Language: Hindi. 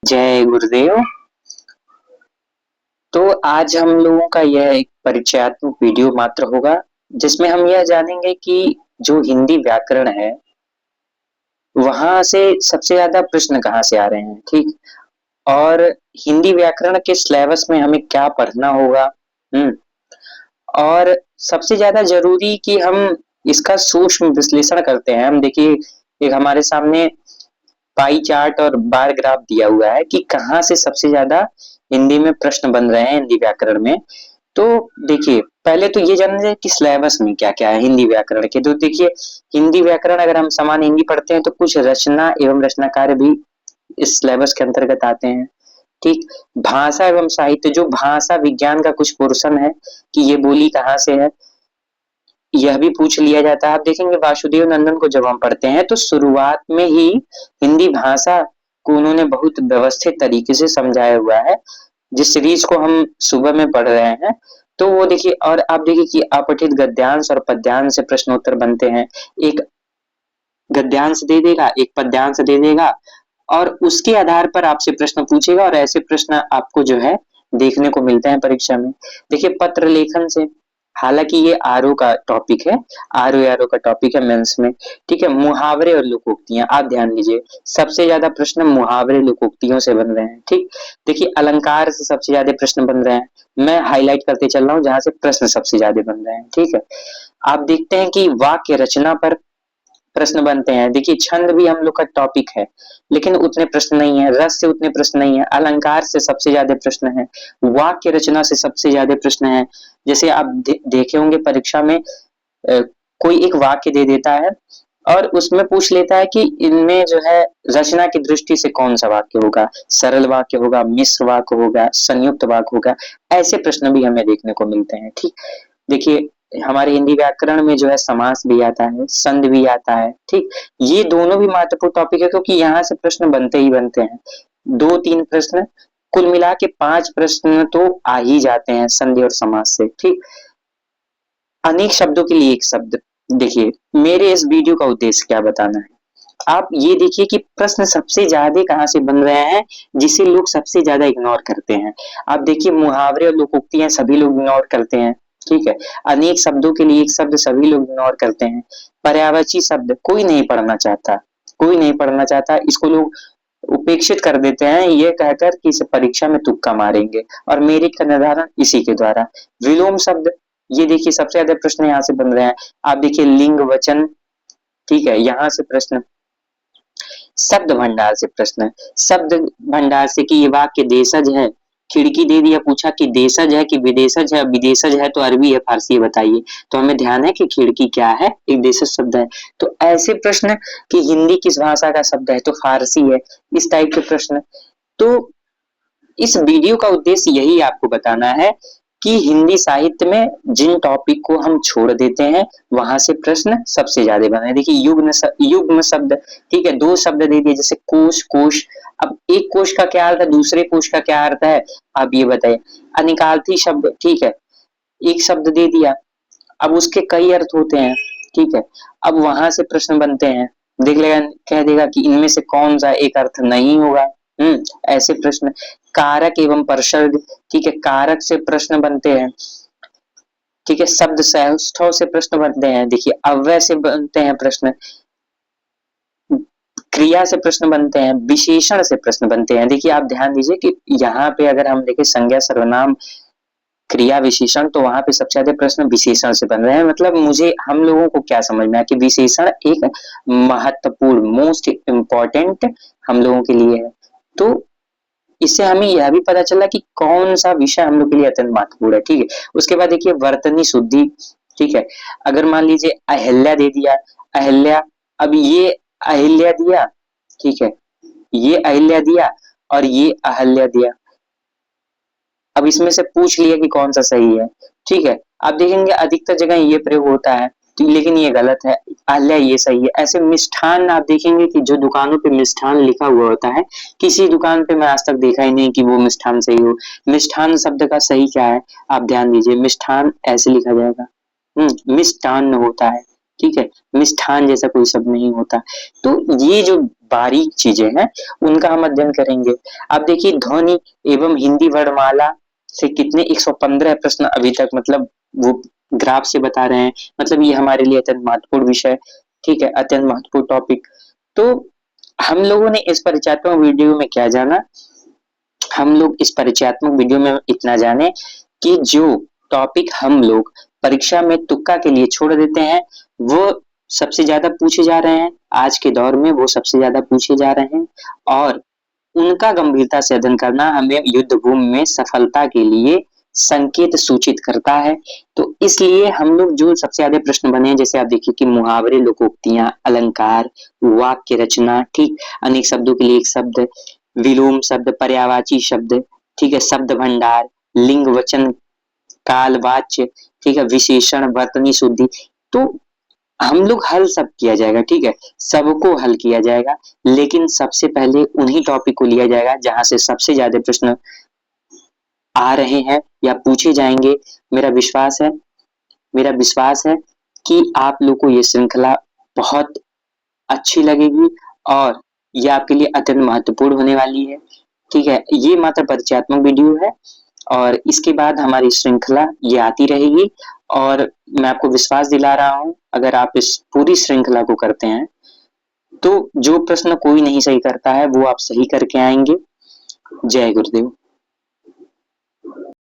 जय गुरुदेव। तो आज हम लोगों का यह एक परिचयात्मक वीडियो मात्र होगा, जिसमें हम यह जानेंगे कि जो हिंदी व्याकरण है वहां से सबसे ज्यादा प्रश्न कहाँ से आ रहे हैं। ठीक। और हिंदी व्याकरण के सिलेबस में हमें क्या पढ़ना होगा। हम्म। और सबसे ज्यादा जरूरी कि हम इसका सूक्ष्म विश्लेषण करते हैं। हम देखिए, एक हमारे सामने पाई चार्ट और बार ग्राफ दिया हुआ है कि कहाँ से सबसे ज्यादा हिंदी में प्रश्न बन रहे हैं हिंदी व्याकरण में। तो देखिए, पहले तो ये जान लीजिए कि सिलेबस में क्या क्या है हिंदी व्याकरण के। तो देखिए, हिंदी व्याकरण अगर हम सामान्य हिंदी पढ़ते हैं तो कुछ रचना एवं रचनाकार भी इस सिलेबस के अंतर्गत आते हैं। ठीक। भाषा एवं साहित्य, जो भाषा विज्ञान का कुछ पोर्शन है कि ये बोली कहाँ से है, यह भी पूछ लिया जाता है। आप देखेंगे वासुदेव नंदन को जब हम पढ़ते हैं तो शुरुआत में ही हिंदी भाषा को उन्होंने बहुत व्यवस्थित तरीके से समझाया हुआ है। जिस सीरीज को हम सुबह में पढ़ रहे हैं, तो वो देखिए, और आप देखिए कि अपठित गद्यांश और पद्यांश से प्रश्नोत्तर बनते हैं। एक गद्यांश दे देगा, एक पद्यांश दे देगा, और उसके आधार पर आपसे प्रश्न पूछेगा। और ऐसे प्रश्न आपको जो है देखने को मिलते हैं परीक्षा में। देखिए, पत्र लेखन से, हालांकि ये आरओ का टॉपिक है, आरओ का टॉपिक है मेंस में। ठीक है। मुहावरे और लोकोक्तियां, आप ध्यान दीजिए, सबसे ज्यादा प्रश्न मुहावरे लोकोक्तियों से बन रहे हैं। ठीक। देखिए, अलंकार से सबसे ज्यादा प्रश्न बन रहे हैं। मैं हाईलाइट करते चल रहा हूँ जहां से प्रश्न सबसे ज्यादा बन रहे हैं। ठीक है। आप देखते हैं कि वाक्य रचना पर प्रश्न बनते हैं। देखिए, छंद भी हम लोग का टॉपिक है, लेकिन उतने प्रश्न नहीं है। रस से उतने प्रश्न नहीं है। अलंकार से सबसे ज्यादा प्रश्न है। वाक्य रचना से सबसे ज्यादा प्रश्न है। जैसे आप देखे होंगे परीक्षा में, कोई एक वाक्य दे देता है और उसमें पूछ लेता है कि इनमें जो है रचना की दृष्टि से कौन सा वाक्य होगा, सरल वाक्य होगा, मिश्र वाक्य होगा, संयुक्त वाक्य होगा। ऐसे प्रश्न भी हमें देखने को मिलते हैं। ठीक। देखिए, हमारे हिंदी व्याकरण में जो है समास भी आता है, संध भी आता है। ठीक। ये दोनों भी महत्वपूर्ण टॉपिक है, क्योंकि यहाँ से प्रश्न बनते ही बनते हैं। दो तीन प्रश्न, कुल मिला के 5 प्रश्न तो आ ही जाते हैं संधि और समास से। ठीक। अनेक शब्दों के लिए एक शब्द। देखिए, मेरे इस वीडियो का उद्देश्य क्या बताना है, आप ये देखिए कि प्रश्न सबसे ज्यादा कहाँ से बन रहे हैं, जिसे लोग सबसे ज्यादा इग्नोर करते हैं। आप देखिए, मुहावरे और लोकोक्तियां सभी लोग इग्नोर करते हैं। ठीक है। अनेक शब्दों के लिए एक शब्द सभी लोग इग्नोर करते हैं। पर्यायवाची शब्द कोई नहीं पढ़ना चाहता, कोई नहीं पढ़ना चाहता। इसको लोग उपेक्षित कर देते हैं, ये कहकर कि इसे परीक्षा में तुक्का मारेंगे और मेरिट का निर्धारण इसी के द्वारा। विलोम शब्द, ये देखिए सबसे ज्यादा प्रश्न यहाँ से बन रहे हैं। आप देखिए, लिंग वचन, ठीक है, यहाँ से प्रश्न। शब्द भंडार से प्रश्न, शब्द भंडार से कि ये वाक्य देशज है, खिड़की दे दिया, पूछा कि देशज है कि विदेशज है, विदेशज है तो अरबी है फारसी है बताइए। तो हमें ध्यान है कि खिड़की क्या है, एक देशज शब्द है। तो ऐसे प्रश्न कि हिंदी किस भाषा का शब्द है, तो फारसी है। इस टाइप के प्रश्न। तो इस वीडियो का उद्देश्य यही आपको बताना है कि हिंदी साहित्य में जिन टॉपिक को हम छोड़ देते हैं वहां से प्रश्न सबसे ज्यादा बने। देखिए, युग्म शब्द, ठीक है, 2 शब्द दे दिए, जैसे कोश, कोश। अब एक कोश का क्या अर्थ है, दूसरे कोश का क्या अर्थ है, आप ये बताइए। अनिकार्थी शब्द, ठीक है, एक शब्द दे दिया, अब उसके कई अर्थ होते हैं। ठीक है। अब वहां से प्रश्न बनते हैं। देख लेगा, कह देगा कि इनमें से कौन सा एक अर्थ नहीं होगा। ऐसे प्रश्न। कारक एवं परसर्ग, ठीक है, कारक से प्रश्न बनते हैं। ठीक है। शब्द सौष्ठव से प्रश्न बनते हैं। देखिए, अव्यय से बनते हैं प्रश्न, क्रिया से प्रश्न बनते हैं, विशेषण से प्रश्न बनते हैं। देखिए, आप ध्यान दीजिए कि यहाँ पे अगर हम देखें संज्ञा सर्वनाम क्रिया विशेषण, तो वहां पे सबसे ज्यादा प्रश्न विशेषण से बन रहे हैं। मतलब मुझे, हम लोगों को क्या समझना है कि विशेषण एक महत्वपूर्ण, मोस्ट इम्पोर्टेंट हम लोगों के लिए है। तो इससे हमें यह भी पता चला कि कौन सा विषय हम लोग के लिए अत्यंत महत्वपूर्ण है। ठीक है। उसके बाद देखिए, वर्तनी शुद्धि, ठीक है। अगर मान लीजिए अहिल्या दे दिया, अहिल्या, अब ये अहिल्या दिया, ठीक है, ये अहिल्या दिया और ये अहल्या दिया। अब इसमें से पूछ लिया कि कौन सा सही है। ठीक है। आप देखेंगे अधिकतर जगह ये प्रयोग होता है, तो लेकिन ये गलत है, अहल्या ये सही है। ऐसे मिष्ठान, आप देखेंगे कि जो दुकानों पे मिष्ठान लिखा हुआ होता है, किसी दुकान पे मैं आज तक देखा ही नहीं कि वो मिष्ठान सही हो। मिष्ठान शब्द का सही क्या है, आप ध्यान दीजिए, मिष्ठान ऐसे लिखा जाएगा, मिष्टान होता है। ठीक है। मिष्ठान जैसा कोई शब्द नहीं होता। तो ये जो बारीक चीजें हैं उनका हम अध्ययन करेंगे। आप देखिए ध्वनि एवं हिंदी वर्णमाला से कितने 115 प्रश्न अभी तक मतलब वो ग्राफ से बता रहे हैं। मतलब ये हमारे लिए अत्यंत महत्वपूर्ण विषय, ठीक है, अत्यंत महत्वपूर्ण टॉपिक। तो हम लोगों ने इस परिचयात्मक वीडियो में क्या जाना, हम लोग इस परिचयात्मक वीडियो में इतना जाने कि जो टॉपिक हम लोग परीक्षा में तुक्का के लिए छोड़ देते हैं वो सबसे ज्यादा पूछे जा रहे हैं आज के दौर में, वो सबसे ज्यादा पूछे जा रहे हैं और उनका गंभीरता से अध्ययन करना हमें युद्ध भूमि में सफलता के लिए संकेत सूचित करता है। तो इसलिए हम लोग जो सबसे ज्यादा प्रश्न बने हैं, जैसे आप देखिए कि मुहावरे, लोकोक्तियां, अलंकार, वाक्य रचना, ठीक, अनेक शब्दों के लिए एक शब्द, विलोम शब्द, पर्यायवाची शब्द, ठीक है, शब्द भंडार, लिंग वचन, काल वाच्य, ठीक है, विशेषण, वर्तनी शुद्धि। तो हम लोग हल सब किया जाएगा, ठीक है, सबको हल किया जाएगा, लेकिन सबसे पहले उन्हीं टॉपिक को लिया जाएगा जहां से सबसे ज्यादा प्रश्न आ रहे हैं या पूछे जाएंगे। मेरा विश्वास है मेरा विश्वास है कि आप लोग को ये श्रृंखला बहुत अच्छी लगेगी और ये आपके लिए अत्यंत महत्वपूर्ण होने वाली है, ठीक है। ये मात्र परिचयात्मक वीडियो है और इसके बाद हमारी श्रृंखला ये आती रहेगी और मैं आपको विश्वास दिला रहा हूं अगर आप इस पूरी श्रृंखला को करते हैं तो जो प्रश्न कोई नहीं सही करता है वो आप सही करके आएंगे। जय गुरुदेव।